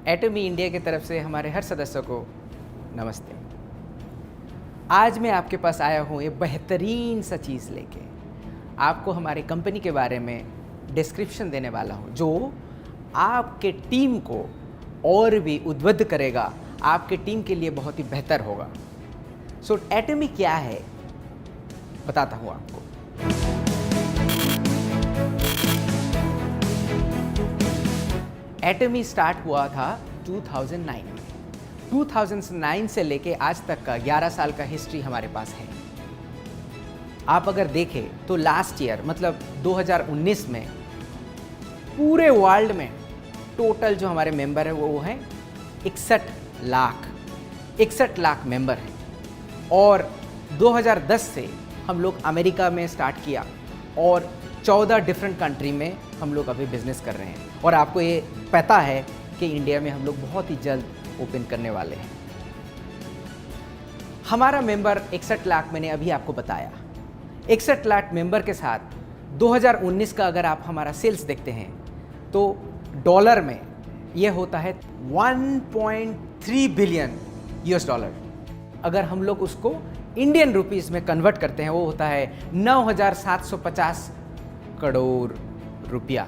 एटमी India की तरफ से हमारे हर सदस्यों को नमस्ते। आज मैं आपके पास आया हूँ एक बेहतरीन सा चीज़ लेके, आपको हमारी कंपनी के बारे में डिस्क्रिप्शन देने वाला हूँ जो आपके टीम को और भी उद्बुद्ध करेगा, आपके टीम के लिए बहुत ही बेहतर होगा। सो एटमी क्या है बताता हूँ आपको। एटमी स्टार्ट हुआ था 2009 में। 2009 से लेके आज तक का 11 साल का हिस्ट्री हमारे पास है। आप अगर देखें तो लास्ट ईयर मतलब 2019 में पूरे वर्ल्ड में टोटल जो हमारे मेंबर है वो हैं 61 लाख मेंबर हैं। और 2010 से हम लोग अमेरिका में स्टार्ट किया और 14 डिफरेंट कंट्री में हम लोग अभी बिजनेस कर रहे हैं। और आपको ये पता है कि इंडिया में हम लोग बहुत ही जल्द ओपन करने वाले हैं। हमारा मेंबर 61 लाख मैंने अभी आपको बताया। 61 लाख मेंबर के साथ 2019 का अगर आप हमारा सेल्स देखते हैं तो डॉलर में ये होता है 1.3 बिलियन यूएस डॉलर। अगर हम लोग उसको इंडियन रुपीस में कन्वर्ट करते हैं वो होता है 9,750 करोड़ रुपया।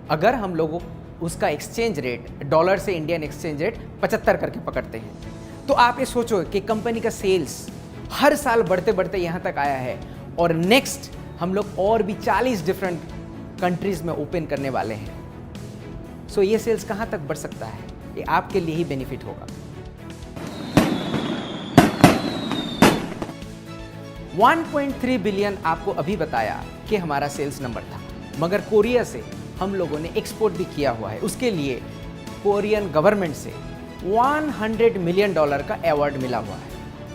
अगर हम लोग उसका एक्सचेंज रेट डॉलर से इंडियन एक्सचेंज रेट 75 करके पकड़ते हैं तो आप ये सोचो कि कंपनी का सेल्स हर साल बढ़ते बढ़ते यहाँ तक आया है और नेक्स्ट हम लोग और भी 40 डिफरेंट कंट्रीज में ओपन करने वाले हैं। सो ये सेल्स कहाँ तक बढ़ सकता है, ये आपके लिए ही बेनिफिट होगा। 1.3 बिलियन आपको अभी बताया कि हमारा सेल्स नंबर था, मगर कोरिया से हम लोगों ने एक्सपोर्ट भी किया हुआ है। उसके लिए कोरियन गवर्नमेंट से $100 मिलियन का अवार्ड मिला हुआ है।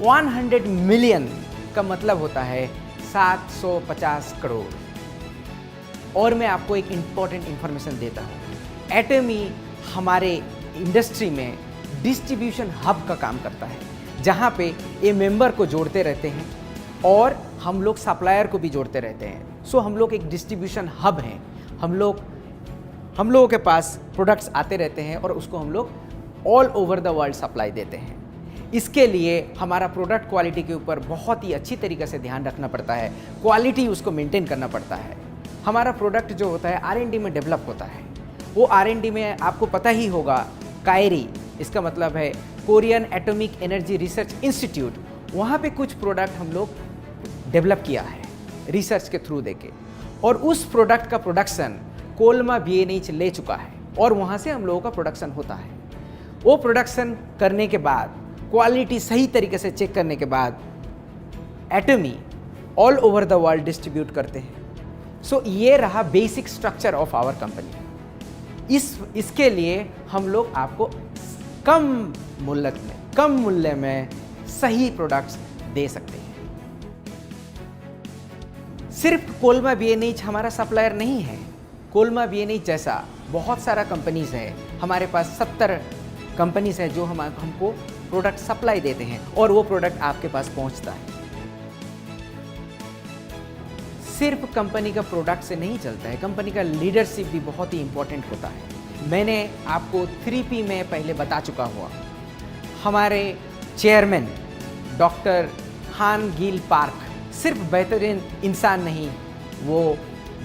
100 मिलियन का मतलब होता है 750 करोड़। और मैं आपको एक इम्पॉर्टेंट इंफॉर्मेशन देता हूँ। एटमी हमारे इंडस्ट्री में डिस्ट्रीब्यूशन हब का काम करता है, जहाँ पे ये मेंबर को जोड़ते रहते हैं और हम लोग सप्लायर को भी जोड़ते रहते हैं। सो हम लोग एक डिस्ट्रीब्यूशन हब हैं। हम लोगों के पास प्रोडक्ट्स आते रहते हैं और उसको हम लोग all over the world supply देते हैं। इसके लिए हमारा प्रोडक्ट क्वालिटी के ऊपर बहुत ही अच्छी तरीके से ध्यान रखना पड़ता है, क्वालिटी उसको मेंटेन करना पड़ता है। हमारा प्रोडक्ट जो होता है R&D में डेवलप होता है। वो R&D में आपको पता ही होगा, कायरी इसका मतलब है Korean atomic energy research institute, वहाँ पे कुछ प्रोडक्ट हम लोग डेवलप किया है रिसर्च के थ्रू देके, और उस प्रोडक्ट का प्रोडक्शन कोलमा BNH ले चुका है और वहाँ से हम लोगों का प्रोडक्शन होता है। वो प्रोडक्शन करने के बाद क्वालिटी सही तरीके से चेक करने के बाद Atomy all over the world distribute करते हैं। सो ये रहा basic structure of our company. इसके लिए हम लोग आपको कम मूल्य में सही प्रोडक्ट्स दे सकते हैं। सिर्फ कोलमा BNH हमारा सप्लायर नहीं है। कोलमा BNH जैसा बहुत सारा कंपनीज है, हमारे पास 70 कंपनीज है जो हमको प्रोडक्ट सप्लाई देते हैं और वो प्रोडक्ट आपके पास पहुंचता है। सिर्फ कंपनी का प्रोडक्ट से नहीं चलता है, कंपनी का लीडरशिप भी बहुत ही इंपॉर्टेंट होता है। मैंने आपको 3P में पहले बता चुका हुआ। हमारे चेयरमैन डॉक्टर हान गिल पार्क सिर्फ बेहतरीन इंसान नहीं, वो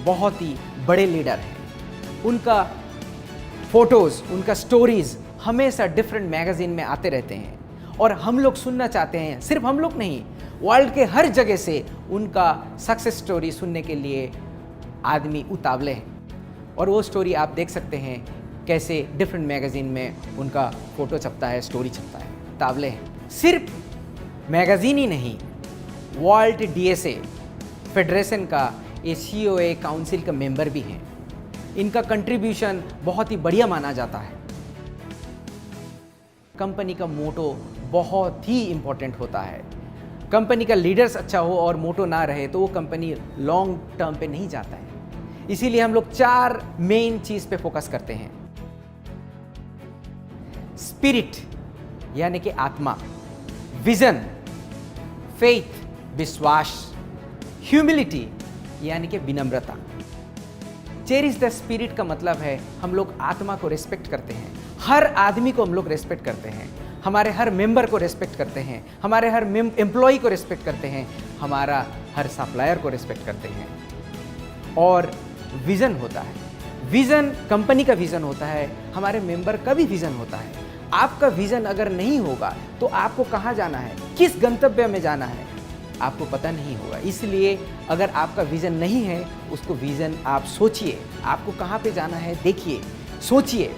बहुत ही बड़े लीडर हैं। उनका फोटोज़, उनका स्टोरीज़ हमेशा डिफरेंट मैगज़ीन में आते रहते हैं और हम लोग सुनना चाहते हैं। सिर्फ हम लोग नहीं, वर्ल्ड के हर जगह से उनका सक्सेस स्टोरी सुनने के लिए आदमी उतावले हैं। और वो स्टोरी आप देख सकते हैं कैसे डिफरेंट मैगज़ीन में उनका फ़ोटो छपता है, स्टोरी छपता है, उतावले हैं। सिर्फ मैगज़ीन ही नहीं, वर्ल्ड DSA फेडरेशन का COA काउंसिल का मेंबर भी हैं। इनका कंट्रीब्यूशन बहुत ही बढ़िया माना जाता है। कंपनी का मोटो बहुत ही इम्पोर्टेंट होता है। कंपनी का लीडर्स अच्छा हो और मोटो ना रहे तो वो कंपनी लॉन्ग टर्म पे नहीं जाता है। इसीलिए हम लोग 4 मेन चीज़ पे फोकस करते हैं। स्पिरिट यानी कि आत्मा, विजन, फेथ विश्वास, ह्यूमिलिटी यानी कि विनम्रता। चेरिश द स्पिरिट का मतलब है हम लोग आत्मा को रिस्पेक्ट करते हैं, हर आदमी को हम लोग रिस्पेक्ट करते हैं, हमारे हर मेंबर को रिस्पेक्ट करते हैं, हमारे हर एम्प्लॉय को रिस्पेक्ट करते हैं, हमारा हर सप्लायर को रिस्पेक्ट करते हैं। और विज़न होता है, विज़न कंपनी का विज़न होता है, हमारे मेंबर का भी विज़न होता है। आपका विज़न अगर नहीं होगा तो आपको कहाँ जाना है, किस गंतव्य में जाना है, आपको पता नहीं होगा। इसलिए अगर आपका विज़न नहीं है, उसको विज़न आप सोचिए, आपको कहाँ पे जाना है देखिए, सोचिए,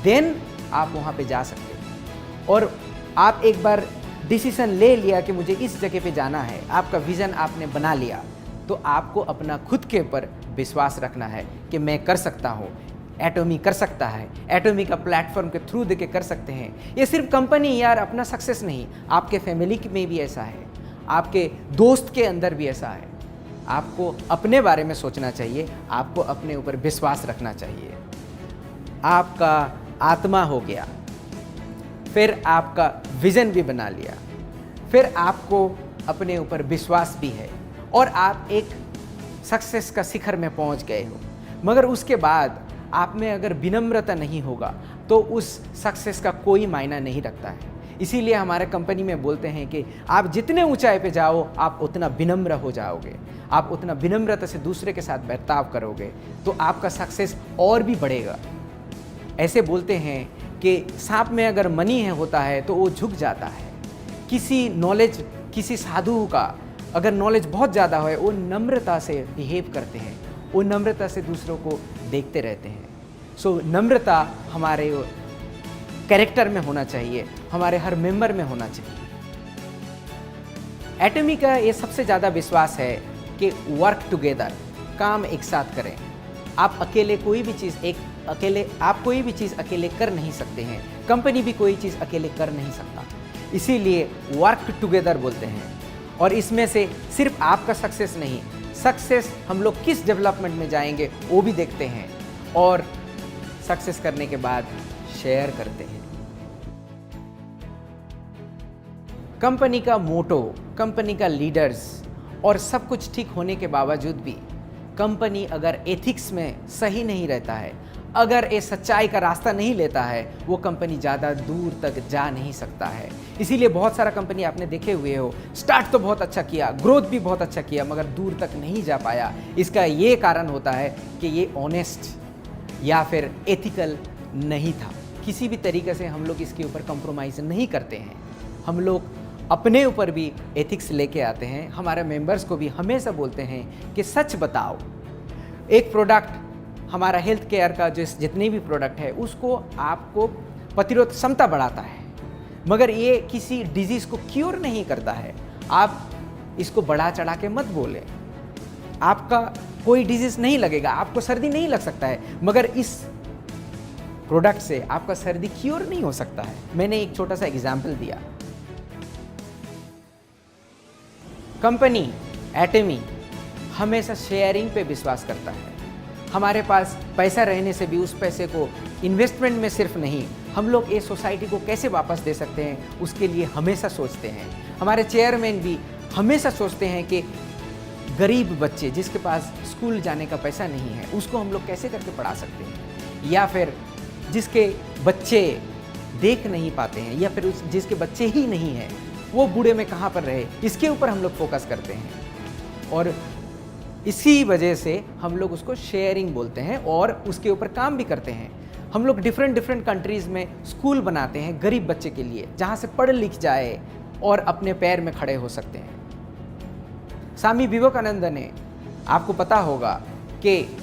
देन आप वहाँ पे जा सकते हैं। और आप एक बार डिसीजन ले लिया कि मुझे इस जगह पे जाना है, आपका विज़न आपने बना लिया, तो आपको अपना खुद के ऊपर विश्वास रखना है कि मैं कर सकता हूँ। एटॉमी कर सकता है, एटॉमी का प्लेटफॉर्म के थ्रू देके कर सकते हैं। ये सिर्फ कंपनी यार अपना सक्सेस नहीं, आपके फैमिली में भी ऐसा है, आपके दोस्त के अंदर भी ऐसा है। आपको अपने बारे में सोचना चाहिए, आपको अपने ऊपर विश्वास रखना चाहिए। आपका आत्मा हो गया, फिर आपका विज़न भी बना लिया, फिर आपको अपने ऊपर विश्वास भी है और आप एक सक्सेस का शिखर में पहुंच गए हो। मगर उसके बाद आप में अगर विनम्रता नहीं होगा तो उस सक्सेस का कोई मायना नहीं रखता है। इसीलिए हमारे कंपनी में बोलते हैं कि आप जितने ऊंचाई पे जाओ आप उतना विनम्र हो जाओगे, आप उतना विनम्रता से दूसरे के साथ बर्ताव करोगे तो आपका सक्सेस और भी बढ़ेगा। ऐसे बोलते हैं कि सांप में अगर मनी होता है तो वो झुक जाता है। किसी नॉलेज, किसी साधु का अगर नॉलेज बहुत ज़्यादा है, वो नम्रता से बिहेव करते हैं, वो नम्रता से दूसरों को देखते रहते हैं। सो नम्रता हमारे कैरेक्टर में होना चाहिए, हमारे हर मेंबर में होना चाहिए। एटॉमी का ये सबसे ज़्यादा विश्वास है कि वर्क टुगेदर, काम एक साथ करें। आप अकेले कोई भी चीज़ अकेले कर नहीं सकते हैं, कंपनी भी कोई चीज़ अकेले कर नहीं सकता। इसीलिए वर्क टुगेदर बोलते हैं। और इसमें से सिर्फ आपका सक्सेस नहीं, सक्सेस हम लोग किस डेवलपमेंट में जाएंगे वो भी देखते हैं और सक्सेस करने के बाद शेयर करते हैं। कंपनी का मोटो, कंपनी का लीडर्स और सब कुछ ठीक होने के बावजूद भी कंपनी अगर एथिक्स में सही नहीं रहता है, अगर ये सच्चाई का रास्ता नहीं लेता है, वो कंपनी ज़्यादा दूर तक जा नहीं सकता है। इसीलिए बहुत सारा कंपनी आपने देखे हुए हो, स्टार्ट तो बहुत अच्छा किया, ग्रोथ भी बहुत अच्छा किया, मगर दूर तक नहीं जा पाया। इसका ये कारण होता है कि ये ऑनेस्ट या फिर एथिकल नहीं था। किसी भी तरीके से हम लोग इसके ऊपर कंप्रोमाइज़ नहीं करते हैं, हम लोग अपने ऊपर भी एथिक्स लेके आते हैं। हमारे मेंबर्स को भी हमेशा बोलते हैं कि सच बताओ। एक प्रोडक्ट, हमारा हेल्थ केयर का जितने भी प्रोडक्ट है उसको आपको प्रतिरोध क्षमता बढ़ाता है, मगर ये किसी डिजीज़ को क्योर नहीं करता है। आप इसको बढ़ा चढ़ा के मत बोलें। आपका कोई डिजीज़ नहीं लगेगा, आपको सर्दी नहीं लग सकता है, मगर इस प्रोडक्ट से आपका सर्दी क्योर नहीं हो सकता है। मैंने एक छोटा सा एग्जाम्पल दिया। कंपनी एटॉमी हमेशा शेयरिंग पे विश्वास करता है। हमारे पास पैसा रहने से भी उस पैसे को इन्वेस्टमेंट में सिर्फ नहीं, हम लोग ये सोसाइटी को कैसे वापस दे सकते हैं उसके लिए हमेशा सोचते हैं। हमारे चेयरमैन भी हमेशा सोचते हैं कि गरीब बच्चे जिसके पास स्कूल जाने का पैसा नहीं है उसको हम लोग कैसे करके पढ़ा सकते हैं, या फिर जिसके बच्चे देख नहीं पाते हैं, या फिर जिसके बच्चे ही नहीं हैं वो बूढ़े में कहाँ पर रहे, इसके ऊपर हम लोग फोकस करते हैं। और इसी वजह से हम लोग उसको शेयरिंग बोलते हैं और उसके ऊपर काम भी करते हैं। हम लोग डिफरेंट कंट्रीज़ में स्कूल बनाते हैं गरीब बच्चे के लिए, जहाँ से पढ़ लिख जाए और अपने पैर में खड़े हो सकते हैं। स्वामी विवेकानंद ने, आपको पता होगा कि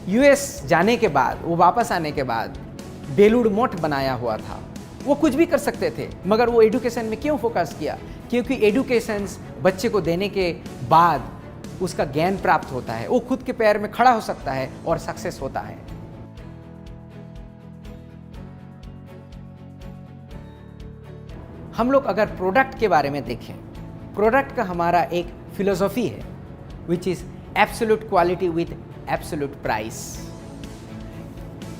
यूएस जाने के बाद, वो वापस आने के बाद बेलूर मठ बनाया हुआ था। वो कुछ भी कर सकते थे, मगर वो एजुकेशन में क्यों फोकस किया? क्योंकि एजुकेशन बच्चे को देने के बाद उसका ज्ञान प्राप्त होता है, वो खुद के पैर में खड़ा हो सकता है और सक्सेस होता है। हम लोग अगर प्रोडक्ट के बारे में देखें, प्रोडक्ट का हमारा एक फिलोसॉफी है which is absolute quality with absolute price.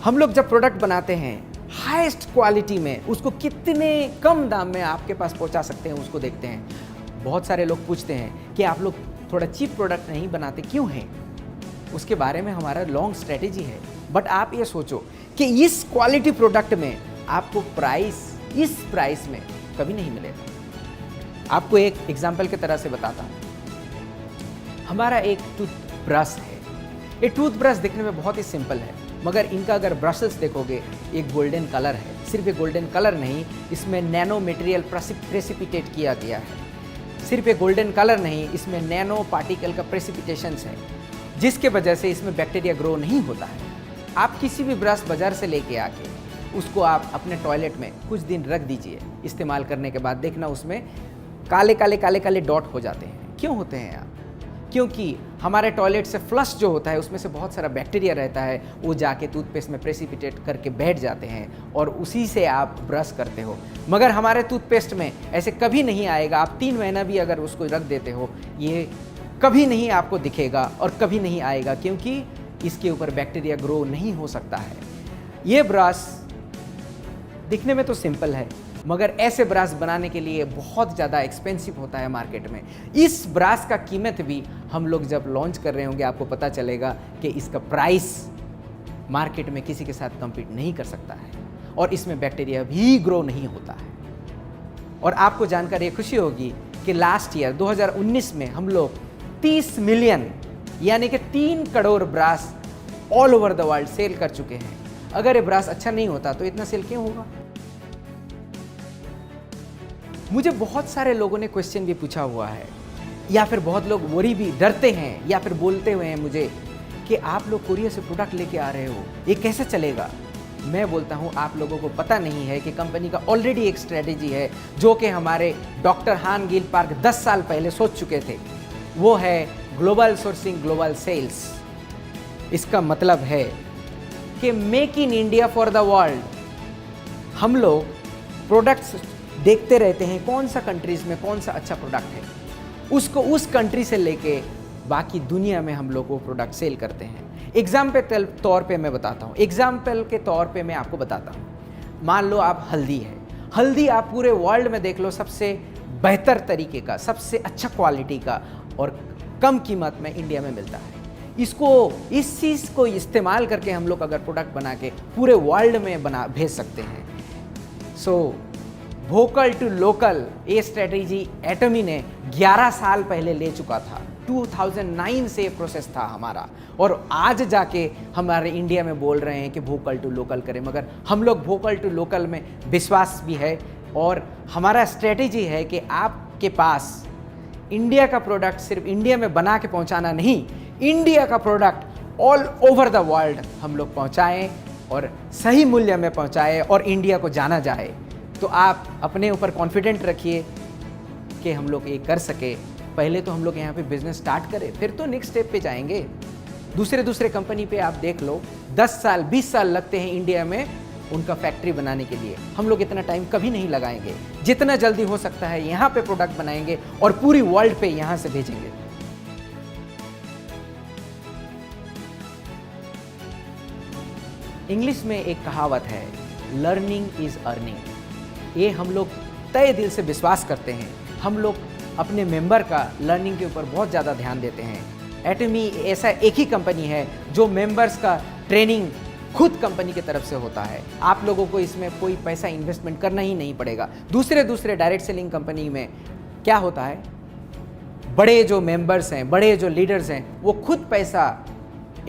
हम लोग जब प्रोडक्ट बनाते हैं हाईएस्ट क्वालिटी में उसको कितने कम दाम में आपके पास पहुंचा सकते हैं उसको देखते हैं। बहुत सारे लोग पूछते हैं कि आप लोग थोड़ा चीप प्रोडक्ट नहीं बनाते क्यों हैं, उसके बारे में हमारा लॉन्ग स्ट्रेटेजी है। बट आप ये सोचो कि इस क्वालिटी प्रोडक्ट में आपको इस प्राइस में कभी नहीं मिलेगा। आपको एक एग्जांपल की तरह से बताता हूँ। हमारा एक टूथब्रश है। ये टूथब्रश दिखने में बहुत ही सिंपल है, मगर इनका अगर ब्रशेस देखोगे एक गोल्डन कलर है। सिर्फ एक गोल्डन कलर नहीं, इसमें नैनो मटेरियल प्रेसिपिटेट किया गया है। सिर्फ एक गोल्डन कलर नहीं, इसमें नैनो पार्टिकल का प्रेसिपिटेशंस है, जिसके वजह से इसमें बैक्टीरिया ग्रो नहीं होता है। आप किसी भी ब्रश बाजार से लेके आके उसको आप अपने टॉयलेट में कुछ दिन रख दीजिए। इस्तेमाल करने के बाद देखना उसमें काले काले डॉट हो जाते हैं। क्यों होते हैं आप? क्योंकि हमारे टॉयलेट से फ्लश जो होता है उसमें से बहुत सारा बैक्टीरिया रहता है, वो जाके टूथपेस्ट में प्रेसिपिटेट करके बैठ जाते हैं और उसी से आप ब्रश करते हो। मगर हमारे टूथपेस्ट में ऐसे कभी नहीं आएगा। आप 3 महीना भी अगर उसको रख देते हो, ये कभी नहीं आपको दिखेगा और कभी नहीं आएगा, क्योंकि इसके ऊपर बैक्टीरिया ग्रो नहीं हो सकता है। ये ब्रश दिखने में तो सिंपल है, मगर ऐसे ब्रश बनाने के लिए बहुत ज़्यादा एक्सपेंसिव होता है मार्केट में। इस ब्रश का कीमत भी हम लोग जब लॉन्च कर रहे होंगे आपको पता चलेगा कि इसका प्राइस मार्केट में किसी के साथ कम्पीट नहीं कर सकता है और इसमें बैक्टीरिया भी ग्रो नहीं होता है। और आपको जानकर ये खुशी होगी कि लास्ट ईयर 2019 में हम लोग 30 मिलियन यानी कि 3 crore brush all over the world sell कर चुके हैं। अगर ये ब्रश अच्छा नहीं होता तो इतना सेल क्यों होगा? मुझे बहुत सारे लोगों ने क्वेश्चन भी पूछा हुआ है, या फिर बहुत लोग वरी भी डरते हैं या फिर बोलते हुए हैं मुझे कि आप लोग कोरिया से प्रोडक्ट लेके आ रहे हो, ये कैसे चलेगा? मैं बोलता हूँ आप लोगों को पता नहीं है कि कंपनी का ऑलरेडी एक स्ट्रेटेजी है जो कि हमारे डॉक्टर हान गिल पार्क 10 साल पहले सोच चुके थे। वो है ग्लोबल सोर्सिंग ग्लोबल सेल्स। इसका मतलब है कि make in India for the world. हम लोग प्रोडक्ट्स देखते रहते हैं कौन सा कंट्रीज में कौन सा अच्छा प्रोडक्ट है, उसको उस कंट्री से लेके बाकी दुनिया में हम लोग वो प्रोडक्ट सेल करते हैं। एग्जाम्पल के तौर पे मैं बताता हूँ, एग्जाम्पल के तौर पे मैं आपको बताता हूँ। मान लो आप हल्दी है, हल्दी आप पूरे वर्ल्ड में देख लो सबसे बेहतर तरीके का, सबसे अच्छा क्वालिटी का और कम कीमत में इंडिया में मिलता है। इस चीज़ को इस्तेमाल करके हम लोग अगर प्रोडक्ट बना के पूरे वर्ल्ड में भेज सकते हैं। सो वोकल टू लोकल ये स्ट्रेटेजी एटमी ने 11 साल पहले ले चुका था। 2009 से प्रोसेस था हमारा, और आज जाके हमारे इंडिया में बोल रहे हैं कि वोकल टू लोकल करें। मगर हम लोग वोकल टू लोकल में विश्वास भी है और हमारा स्ट्रेटेजी है कि आपके पास इंडिया का प्रोडक्ट सिर्फ इंडिया में बना के पहुंचाना नहीं, इंडिया का product all over the world हम लोग पहुंचाएं और सही मूल्य में पहुंचाएं और इंडिया को जाना जाए। तो आप अपने ऊपर कॉन्फिडेंट रखिए कि हम लोग ये कर सके। पहले तो हम लोग यहाँ पे बिजनेस स्टार्ट करें, फिर तो नेक्स्ट स्टेप पे जाएंगे। दूसरे कंपनी पे आप देख लो 10 साल 20 साल लगते हैं इंडिया में उनका फैक्ट्री बनाने के लिए। हम लोग इतना टाइम कभी नहीं लगाएंगे। जितना जल्दी हो सकता है यहाँ पे प्रोडक्ट बनाएंगे और पूरी वर्ल्ड पे यहाँ से भेजेंगे। इंग्लिश में एक कहावत है, लर्निंग इज अर्निंग। ये हम लोग तय दिल से विश्वास करते हैं। हम लोग अपने मेंबर का लर्निंग के ऊपर बहुत ज़्यादा ध्यान देते हैं। एटमी ऐसा एक ही कंपनी है जो मेंबर्स का ट्रेनिंग खुद कंपनी की तरफ से होता है। आप लोगों को इसमें कोई पैसा इन्वेस्टमेंट करना ही नहीं पड़ेगा। दूसरे डायरेक्ट सेलिंग कंपनी में क्या होता है, बड़े जो मेंबर्स हैं, बड़े जो लीडर्स हैं, वो खुद पैसा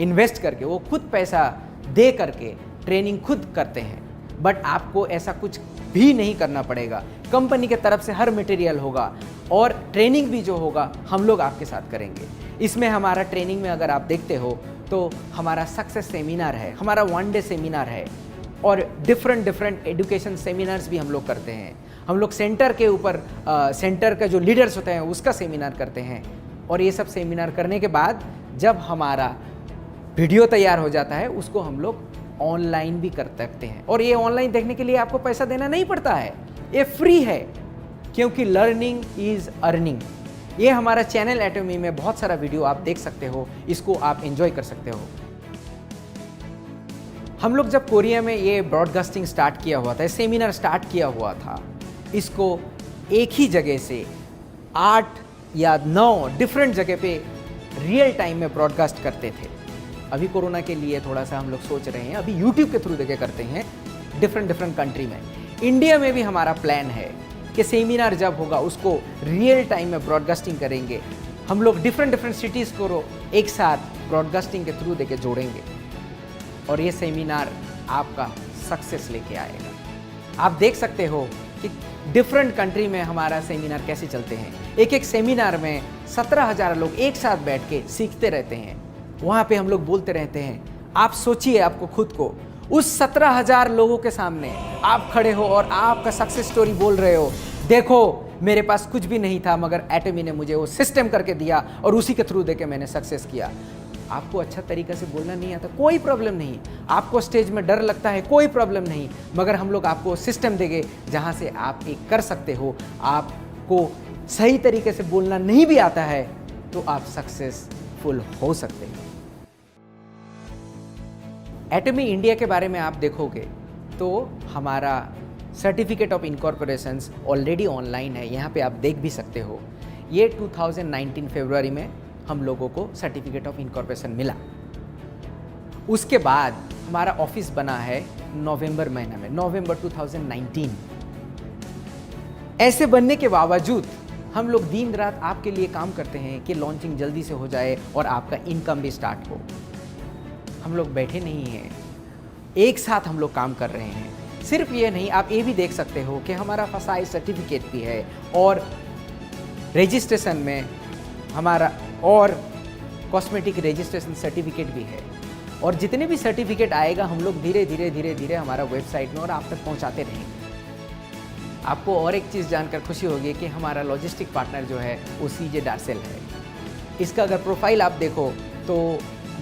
इन्वेस्ट करके, वो खुद पैसा दे करके ट्रेनिंग खुद करते हैं। बट आपको ऐसा कुछ भी नहीं करना पड़ेगा। कंपनी की तरफ से हर मटेरियल होगा और ट्रेनिंग भी जो होगा हम लोग आपके साथ करेंगे। इसमें हमारा ट्रेनिंग में अगर आप देखते हो तो हमारा सक्सेस सेमिनार है, हमारा 1 डे सेमिनार है और डिफरेंट एजुकेशन सेमिनार्स भी हम लोग करते हैं। हम लोग सेंटर के ऊपर सेंटर का जो लीडर्स होते हैं उसका सेमिनार करते हैं। और ये सब सेमिनार करने के बाद जब हमारा वीडियो तैयार हो जाता है उसको हम लोग ऑनलाइन भी कर सकते हैं। और ये ऑनलाइन देखने के लिए आपको पैसा देना नहीं पड़ता है, ये फ्री है, क्योंकि लर्निंग इज अर्निंग। ये हमारा चैनल एटमी में बहुत सारा वीडियो आप देख सकते हो, इसको आप एंजॉय कर सकते हो। हम लोग जब कोरिया में ये ब्रॉडकास्टिंग स्टार्ट किया हुआ था, सेमिनार स्टार्ट किया हुआ था, इसको एक ही जगह से 8 या 9 डिफरेंट जगह पे रियल टाइम में ब्रॉडकास्ट करते थे। अभी कोरोना के लिए थोड़ा सा हम लोग सोच रहे हैं, अभी यूट्यूब के थ्रू देके करते हैं डिफरेंट कंट्री में। इंडिया में भी हमारा प्लान है कि सेमिनार जब होगा उसको रियल टाइम में ब्रॉडकास्टिंग करेंगे। हम लोग डिफरेंट सिटीज़ को एक साथ ब्रॉडकास्टिंग के थ्रू देके जोड़ेंगे और ये सेमिनार आपका सक्सेस लेके आएगा। आप देख सकते हो कि डिफरेंट कंट्री में हमारा सेमिनार कैसे चलते हैं। एक सेमिनार में 17,000 लोग एक साथ बैठ के सीखते रहते हैं। वहाँ पे हम लोग बोलते रहते हैं। आप सोचिए, आपको खुद को उस 17,000 लोगों के सामने आप खड़े हो और आपका सक्सेस स्टोरी बोल रहे हो। देखो, मेरे पास कुछ भी नहीं था मगर एटमी ने मुझे वो सिस्टम करके दिया और उसी के थ्रू देके मैंने सक्सेस किया। आपको अच्छा तरीका से बोलना नहीं आता, कोई प्रॉब्लम नहीं। आपको स्टेज में डर लगता है, कोई प्रॉब्लम नहीं, मगर हम लोग आपको सिस्टम देंगे जहाँ से आप एक कर सकते हो। आपको सही तरीके से बोलना नहीं भी आता है तो आप सक्सेसफुल हो सकते हैं। एटमी इंडिया के बारे में आप देखोगे तो हमारा सर्टिफिकेट ऑफ इनकॉर्पोरेशंस ऑलरेडी ऑनलाइन है, यहाँ पे आप देख भी सकते हो। ये 2019 फरवरी में हम लोगों को सर्टिफिकेट ऑफ इनकॉर्पोरेशन मिला। उसके बाद हमारा ऑफिस बना है नवंबर महीने में, नवंबर 2019। ऐसे बनने के बावजूद हम लोग दिन रात आपके लिए काम करते हैं कि लॉन्चिंग जल्दी से हो जाए और आपका इनकम भी स्टार्ट हो। हम लोग बैठे नहीं हैं, एक साथ हम लोग काम कर रहे हैं। सिर्फ ये नहीं, आप ये भी देख सकते हो कि हमारा फसाई सर्टिफिकेट भी है और रजिस्ट्रेशन में हमारा और कॉस्मेटिक रजिस्ट्रेशन सर्टिफिकेट भी है। और जितने भी सर्टिफिकेट आएगा हम लोग धीरे धीरे हमारा वेबसाइट में और आप तक पहुंचाते रहेंगे। आपको और एक चीज़ जानकर खुशी होगी कि हमारा लॉजिस्टिक पार्टनर जो है वो सीजे डार्सेल है। इसका अगर प्रोफाइल आप देखो तो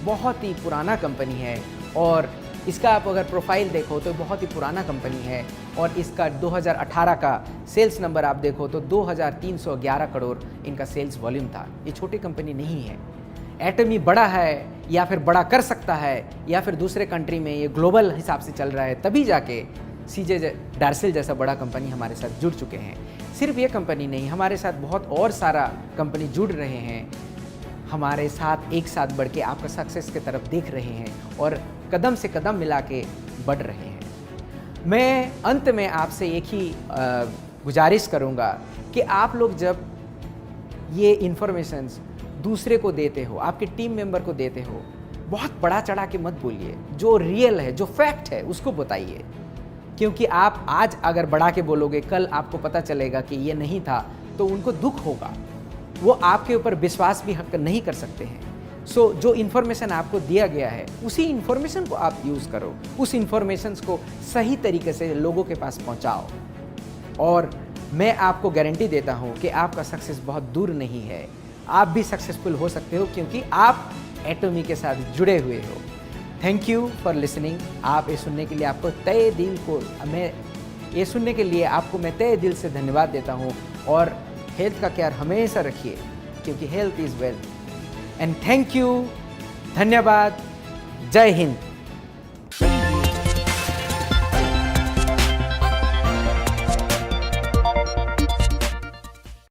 बहुत ही पुराना कंपनी है और इसका आप अगर प्रोफाइल देखो तो बहुत ही पुराना कंपनी है और इसका 2018 का सेल्स नंबर आप देखो तो 2311 करोड़ इनका सेल्स वॉल्यूम था। ये छोटी कंपनी नहीं है। एटमी बड़ा है या फिर बड़ा कर सकता है या फिर दूसरे कंट्री में ये ग्लोबल हिसाब से चल रहा है, तभी जाके सीजे डार्सेल जैसा बड़ा कंपनी हमारे साथ जुड़ चुके हैं। सिर्फ ये कंपनी नहीं, हमारे साथ बहुत और सारा कंपनी जुड़ रहे हैं, हमारे साथ एक साथ बढ़ के आपका सक्सेस की तरफ देख रहे हैं और कदम से कदम मिला के बढ़ रहे हैं। मैं अंत में आपसे एक ही गुजारिश करूंगा कि आप लोग जब ये इन्फॉर्मेशंस दूसरे को देते हो, आपके टीम मेंबर को देते हो, बहुत बड़ा चढ़ा के मत बोलिए। जो रियल है, जो फैक्ट है उसको बताइए, क्योंकि आप आज अगर बढ़ा के बोलोगे, कल आपको पता चलेगा कि ये नहीं था तो उनको दुख होगा, वो आपके ऊपर विश्वास भी नहीं कर सकते हैं। सो जो इन्फॉर्मेशन आपको दिया गया है उसी इन्फॉर्मेशन को आप यूज़ करो, उस इन्फॉर्मेशन को सही तरीके से लोगों के पास पहुंचाओ और मैं आपको गारंटी देता हूं कि आपका सक्सेस बहुत दूर नहीं है। आप भी सक्सेसफुल हो सकते हो क्योंकि आप एटमी के साथ जुड़े हुए हो। Thank you for listening. आप ये सुनने के लिए आपको तय दिल को मैं तय दिल से धन्यवाद देता हूँ। और हेल्थ का ख्याल हमेशा रखिए क्योंकि health is wealth. And thank you, धन्यवाद, जय हिंद।